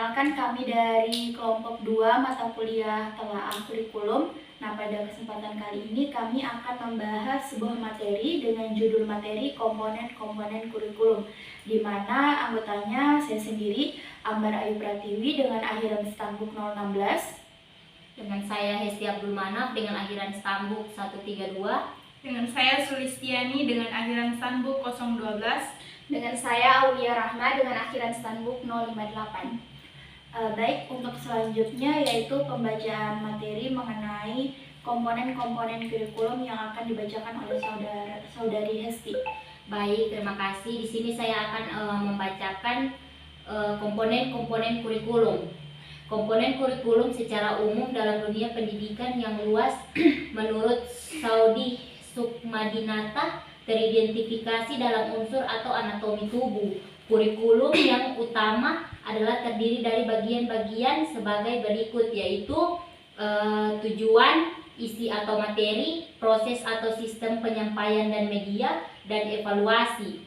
Perkenalkan, kami dari kelompok 2 mata kuliah telaah kurikulum. Nah, pada kesempatan kali ini kami akan membahas sebuah materi dengan judul materi komponen-komponen kurikulum, di mana anggotanya saya sendiri, Ambar Ayu Pratiwi dengan akhiran stambuk 016. Dengan saya Hesti Abdul Manaf dengan akhiran stambuk 132. Dengan saya Sulistiani dengan akhiran stambuk 012. Dengan saya Aulia Rahma dengan akhiran stambuk 058. Baik, untuk selanjutnya yaitu pembacaan materi mengenai komponen-komponen kurikulum yang akan dibacakan oleh saudari Hesti. Baik, terima kasih. Di sini saya akan membacakan komponen-komponen kurikulum. Komponen kurikulum secara umum dalam dunia pendidikan yang luas menurut Saudi Sukmadinata teridentifikasi dalam unsur atau anatomi tubuh. Kurikulum yang utama adalah terdiri dari bagian-bagian sebagai berikut, yaitu tujuan, isi atau materi, proses atau sistem penyampaian dan media, dan evaluasi.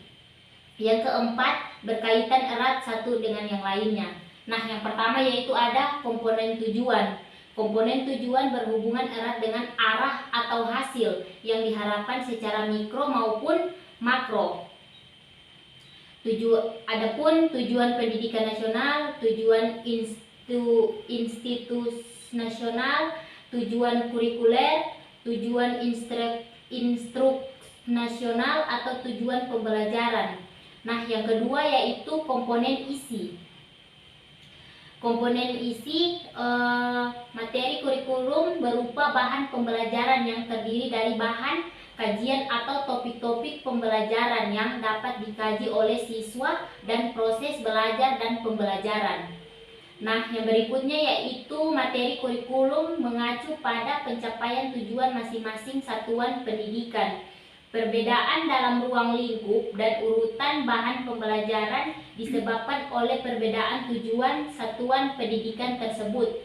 Yang keempat, berkaitan erat satu dengan yang lainnya. Nah, yang pertama yaitu ada komponen tujuan. Komponen tujuan berhubungan erat dengan arah atau hasil yang diharapkan secara mikro maupun makro. Adapun tujuan pendidikan nasional, tujuan institusi nasional, tujuan kurikuler, tujuan instruknasional atau tujuan pembelajaran. Nah, yang kedua yaitu komponen isi. Komponen isi materi kurikulum berupa bahan pembelajaran yang terdiri dari bahan kajian atau topik-topik pembelajaran yang dapat dikaji oleh siswa dan proses belajar dan pembelajaran. Nah, yang berikutnya yaitu materi kurikulum mengacu pada pencapaian tujuan masing-masing satuan pendidikan. Perbedaan dalam ruang lingkup dan urutan bahan pembelajaran disebabkan oleh perbedaan tujuan satuan pendidikan tersebut.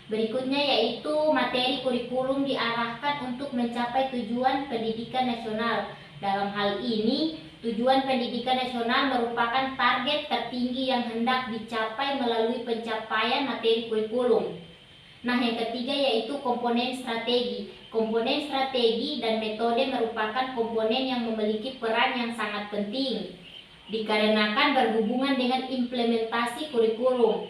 Berikutnya yaitu materi kurikulum diarahkan untuk mencapai tujuan pendidikan nasional. Dalam hal ini, tujuan pendidikan nasional merupakan target tertinggi yang hendak dicapai melalui pencapaian materi kurikulum. Nah, yang ketiga yaitu komponen strategi. Komponen strategi dan metode merupakan komponen yang memiliki peran yang sangat penting dikarenakan berhubungan dengan implementasi kurikulum.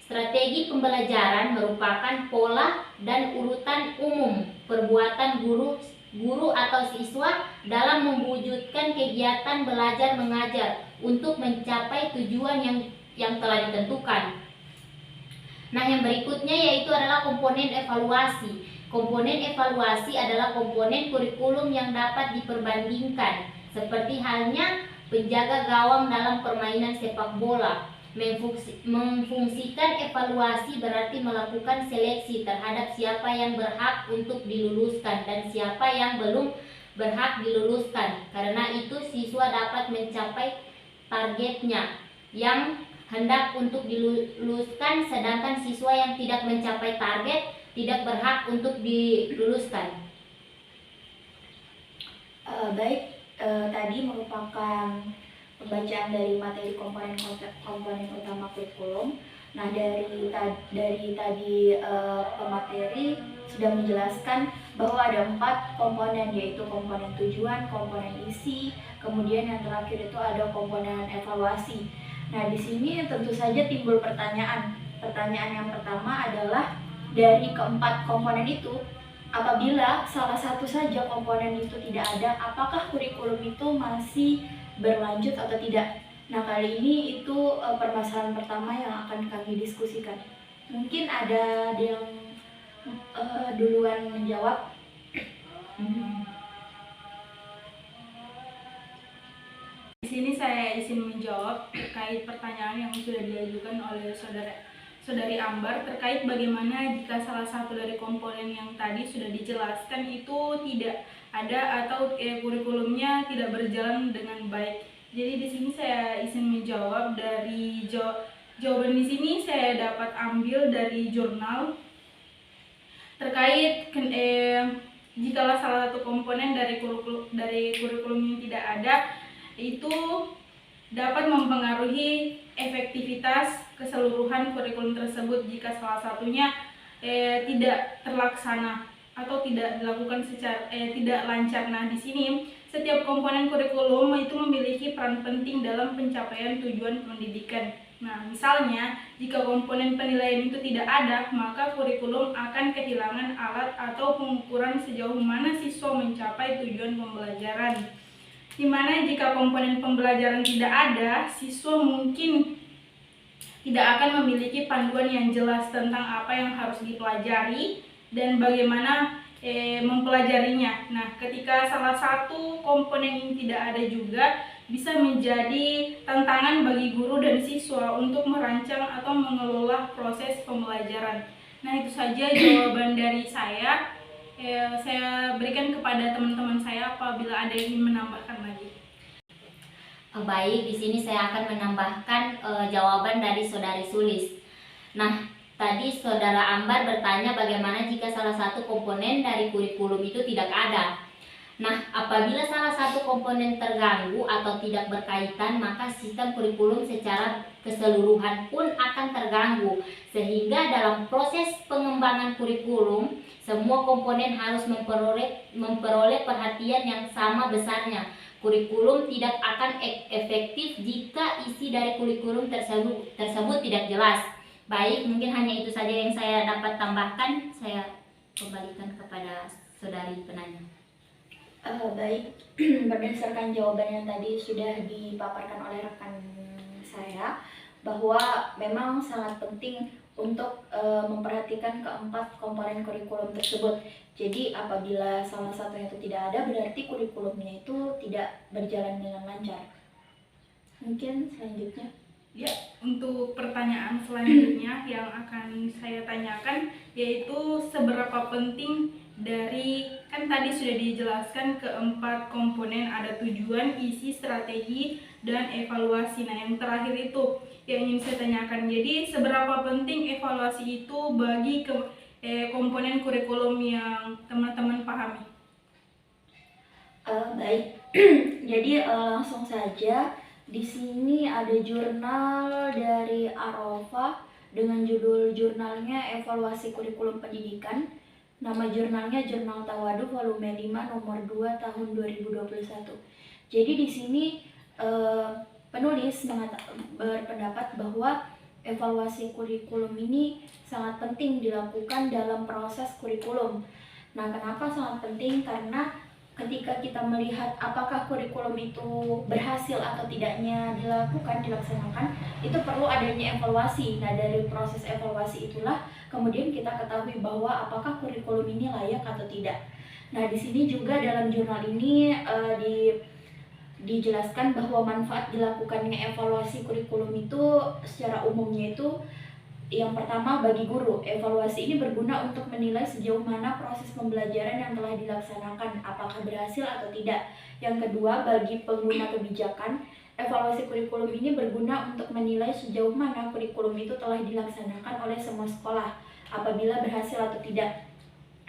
Strategi pembelajaran merupakan pola dan urutan umum perbuatan guru atau siswa dalam mewujudkan kegiatan belajar mengajar untuk mencapai tujuan yang telah ditentukan. Nah, yang berikutnya yaitu adalah komponen evaluasi. Komponen evaluasi adalah komponen kurikulum yang dapat diperbandingkan, seperti halnya penjaga gawang dalam permainan sepak bola. Memfungsikan evaluasi berarti melakukan seleksi terhadap siapa yang berhak untuk diluluskan dan siapa yang belum berhak diluluskan. Karena itu siswa dapat mencapai targetnya yang hendak untuk diluluskan, sedangkan siswa yang tidak mencapai target tidak berhak untuk diluluskan. Baik, tadi merupakan pembacaan dari materi komponen utama kurikulum. Nah, dari tadi pemateri sudah menjelaskan bahwa ada 4 komponen, yaitu komponen tujuan, komponen isi, kemudian yang terakhir itu ada komponen evaluasi. Nah, di sini tentu saja timbul pertanyaan. Pertanyaan yang pertama adalah, dari keempat komponen itu, apabila salah satu saja komponen itu tidak ada, apakah kurikulum itu masih berlanjut atau tidak? Nah, kali ini itu permasalahan pertama yang akan kami diskusikan. Mungkin ada yang duluan menjawab. Di sini saya izin menjawab terkait pertanyaan yang sudah diajukan oleh saudari Ambar terkait bagaimana jika salah satu dari komponen yang tadi sudah dijelaskan itu tidak ada atau kurikulumnya tidak berjalan dengan baik. Jadi di sini saya izin menjawab dari jawaban di sini saya dapat ambil dari jurnal terkait jikalau salah satu komponen dari kurikulum yang tidak ada, itu dapat mempengaruhi efektivitas keseluruhan kurikulum tersebut jika salah satunya tidak terlaksana atau tidak dilakukan secara tidak lancar. Nah, di sini setiap komponen kurikulum itu memiliki peran penting dalam pencapaian tujuan pendidikan. Nah, misalnya jika komponen penilaian itu tidak ada, maka kurikulum akan kehilangan alat atau pengukuran sejauh mana siswa mencapai tujuan pembelajaran. Di mana jika komponen pembelajaran tidak ada, siswa mungkin tidak akan memiliki panduan yang jelas tentang apa yang harus dipelajari dan bagaimana mempelajarinya. Nah, ketika salah satu komponen ini tidak ada juga, bisa menjadi tantangan bagi guru dan siswa untuk merancang atau mengelola proses pembelajaran. Nah, itu saja jawaban dari saya. Saya berikan kepada teman-teman saya apabila ada yang ingin menambahkan lagi. Baik, di sini saya akan menambahkan jawaban dari Saudari Sulis. Nah, tadi Saudara Ambar bertanya bagaimana jika salah satu komponen dari kurikulum itu tidak ada. Nah, apabila salah satu komponen terganggu atau tidak berkaitan, maka sistem kurikulum secara keseluruhan pun akan terganggu. Sehingga dalam proses pengembangan kurikulum, semua komponen harus memperoleh perhatian yang sama besarnya. Kurikulum tidak akan efektif jika isi dari kurikulum tersebut tidak jelas. Baik, mungkin hanya itu saja yang saya dapat tambahkan. Saya kembalikan kepada Saudari penanya. Baik, berdasarkan jawaban yang tadi sudah dipaparkan oleh rekan saya, bahwa memang sangat penting untuk memperhatikan keempat komponen kurikulum tersebut. Jadi apabila salah satunya itu tidak ada, berarti kurikulumnya itu tidak berjalan dengan lancar. Mungkin selanjutnya. Ya, untuk pertanyaan selanjutnya yang akan saya tanyakan yaitu seberapa penting dari, kan tadi sudah dijelaskan keempat komponen, ada tujuan, isi, strategi, dan evaluasi. Nah, yang terakhir itu yang ingin saya tanyakan. Jadi seberapa penting evaluasi itu bagi komponen kurikulum yang teman-teman pahami? Baik, jadi langsung saja. Di sini ada jurnal dari Arofa dengan judul jurnalnya Evaluasi Kurikulum Pendidikan. Nama jurnalnya Jurnal Tawadu volume 5 nomor 2 tahun 2021. Jadi di sini penulis berpendapat bahwa evaluasi kurikulum ini sangat penting dilakukan dalam proses kurikulum. Nah, kenapa sangat penting? Karena ketika kita melihat apakah kurikulum itu berhasil atau tidaknya dilaksanakan, itu perlu adanya evaluasi. Nah, dari proses evaluasi itulah kemudian kita ketahui bahwa apakah kurikulum ini layak atau tidak. Nah, di sini juga dalam jurnal ini dijelaskan bahwa manfaat dilakukannya evaluasi kurikulum itu secara umumnya itu, yang pertama, bagi guru, evaluasi ini berguna untuk menilai sejauh mana proses pembelajaran yang telah dilaksanakan, apakah berhasil atau tidak. Yang kedua, bagi pengguna kebijakan, evaluasi kurikulum ini berguna untuk menilai sejauh mana kurikulum itu telah dilaksanakan oleh semua sekolah, apabila berhasil atau tidak.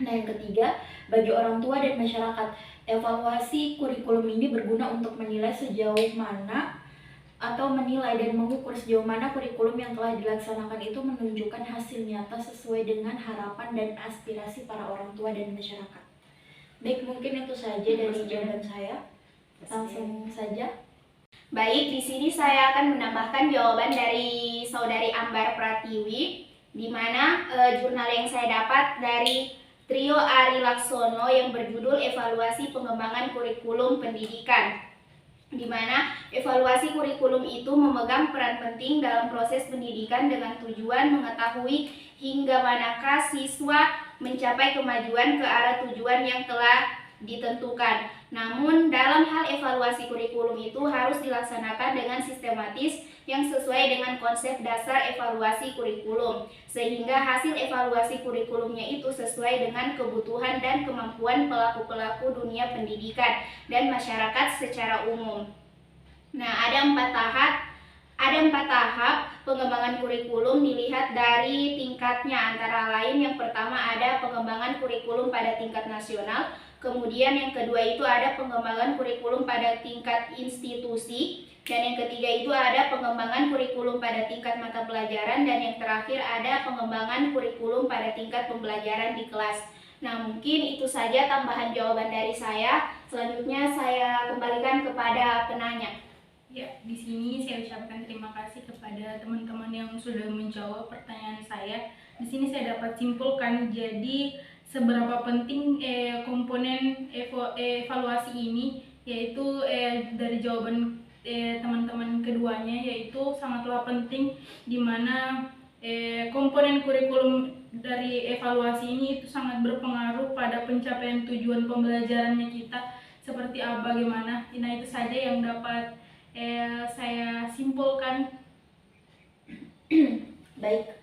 Nah, yang ketiga, bagi orang tua dan masyarakat, evaluasi kurikulum ini berguna untuk menilai sejauh mana atau menilai dan mengukur sejauh mana kurikulum yang telah dilaksanakan itu menunjukkan hasil nyata sesuai dengan harapan dan aspirasi para orang tua dan masyarakat. Baik, mungkin itu saja dari jawaban saya. Langsung saja. Baik, di sini saya akan menambahkan jawaban dari Saudari Ambar Pratiwi, di mana jurnal yang saya dapat dari Trio Ari Laksono yang berjudul Evaluasi Pengembangan Kurikulum Pendidikan, di mana evaluasi kurikulum itu memegang peran penting dalam proses pendidikan dengan tujuan mengetahui hingga manakah siswa mencapai kemajuan ke arah tujuan yang telah ditentukan. Namun dalam hal evaluasi kurikulum itu harus dilaksanakan dengan sistematis yang sesuai dengan konsep dasar evaluasi kurikulum, sehingga hasil evaluasi kurikulumnya itu sesuai dengan kebutuhan dan kemampuan pelaku-pelaku dunia pendidikan dan masyarakat secara umum. Nah, ada empat tahap pengembangan kurikulum dilihat dari tingkatnya, antara lain yang pertama ada pengembangan kurikulum pada tingkat nasional, Kemudian yang kedua itu ada pengembangan kurikulum pada tingkat institusi. Dan yang ketiga itu ada pengembangan kurikulum pada tingkat mata pelajaran. Dan yang terakhir ada pengembangan kurikulum pada tingkat pembelajaran di kelas. Nah, mungkin itu saja tambahan jawaban dari saya. Selanjutnya saya kembalikan kepada penanya. Ya, di sini saya ucapkan terima kasih kepada teman-teman yang sudah menjawab pertanyaan saya. Di sini saya dapat simpulkan jadi seberapa penting komponen evaluasi ini, yaitu dari jawaban teman-teman keduanya, yaitu sangatlah penting di mana komponen kurikulum dari evaluasi ini itu sangat berpengaruh pada pencapaian tujuan pembelajarannya kita seperti bagaimana. Nah, itu saja yang dapat saya simpulkan. Baik,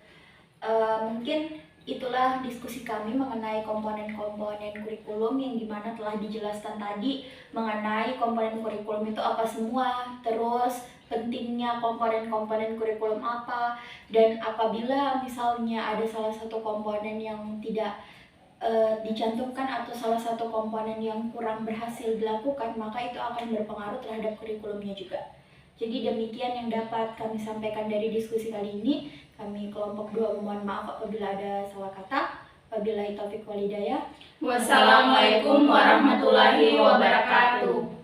mungkin itulah diskusi kami mengenai komponen-komponen kurikulum yang dimana telah dijelaskan tadi mengenai komponen kurikulum itu apa semua, terus pentingnya komponen-komponen kurikulum apa, dan apabila misalnya ada salah satu komponen yang tidak dicantumkan atau salah satu komponen yang kurang berhasil dilakukan, maka itu akan berpengaruh terhadap kurikulumnya juga. Jadi demikian yang dapat kami sampaikan dari diskusi kali ini. Kami kelompok 2 memohon maaf apabila ada salah kata. Wabillahi taufiq wal hidayah. Wassalamualaikum warahmatullahi wabarakatuh.